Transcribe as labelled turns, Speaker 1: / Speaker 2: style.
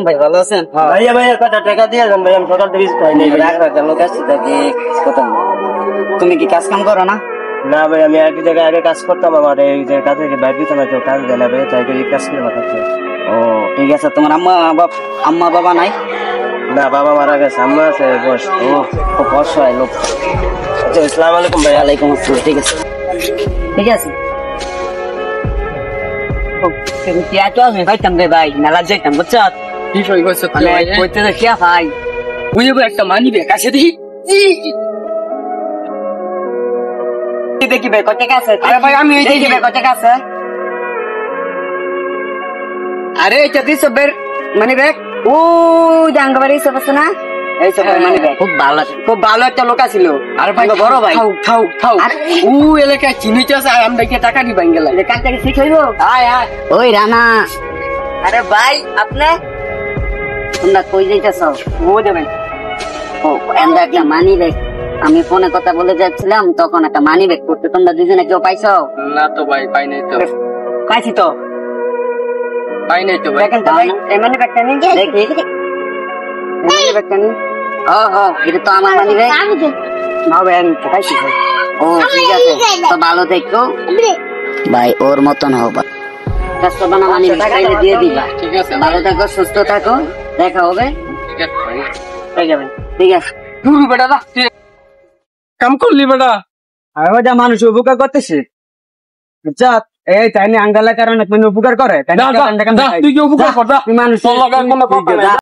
Speaker 1: ভাই ভালো আছেন?
Speaker 2: ভাইয়া ভাইয়া কত টাকা দিয়ে যান ভাই, আমি সকাল থেকে খাই নাই।
Speaker 1: লোক আসছে দেখি কথা না। তুমি কি কাজ কাম করো না?
Speaker 2: না ভাই, আমি এক জায়গায় আগে কাজ করতাম, আমার এই যে কাজে বাইরে দিতাম, কেউ কাজ দেয় না ভাই, তাই করে এই কাজ করে পাঠাচ্ছে।
Speaker 1: ও ঠিক আছে। তোমার আম্মা বাবা নাই?
Speaker 2: না, বাবা মারা গেছে, আম্মা আছে বয়স।
Speaker 1: ও খুব অসহায় লোক।
Speaker 2: আচ্ছা, আসসালামু আলাইকুম ভাই।
Speaker 1: ওয়ালাইকুম আসসালাম। ঠিক আছে ঠিক আছে। ভাই মেলা যাইতাম বুঝছো? ভাই
Speaker 3: একটা মানি ব্যাগ আছে
Speaker 1: দেখি ভাই কত টাকা আছে?
Speaker 3: আরে ভাই আমি
Speaker 1: দেখি ভাই কত টাকা আছে?
Speaker 3: আরে এটা দিছো বের মানি ব্যাগ।
Speaker 1: ও জাঙ্গাবাড়ি সব আছে না? এই সব মানে ভাই
Speaker 3: খুব ভালো একটা লোক ছিল। আরে ভাই
Speaker 1: বড় ভাই
Speaker 3: থাও ও এলাকায় চিনিতে আছে, আমরা কি টাকা দিবাই গেলাম।
Speaker 1: কার থেকে ঠিক হইব?
Speaker 3: আয় আয়
Speaker 1: ওই রানা। আরে ভাই আপনি তোমরা কই যাইতেছ?
Speaker 3: ও যাবেন।
Speaker 1: ও এন্ড একটা মানি ব্যাগ। আমি ফোনে কথা বলে যাচ্ছিলাম, তখন একটা মানি ব্যাগ করতে তোমরা দুজনে কেউ পাইছো?
Speaker 3: না তো ভাই, পাই নাই তো।
Speaker 1: পাইছি তো।
Speaker 3: পাই নাই তো ভাই।
Speaker 1: দেখেন তো ভাই এই মানি ব্যাগটা নিন দেখি। এই মানি ব্যাগটা নিন। ও এটা তো আমার মানি ব্যাগ।
Speaker 3: না ভাই আমি পাইছি ভাই।
Speaker 1: ও ঠিক আছে, তো ভালো থেকো ভাই, ওর মতন হবা। কষ্ট বানা মানি ব্যাগ দিয়ে দিবা।
Speaker 3: ঠিক আছে
Speaker 1: ভালো থাকো, সুস্থ থাকো, দেখা হবে।
Speaker 3: ঠিক আছে ভাই।
Speaker 1: পেয়ে যাবেন। ঠিক আছে।
Speaker 3: দূর বেটা দা কাম করলি বেটা।
Speaker 2: আর ওটা মানুষ উপকার করতেছে, বুঝছো? এই তাই আঙ্গালের কারণে তুমি উপকার করে,
Speaker 3: তুই কি উপকার কর?
Speaker 2: মানুষ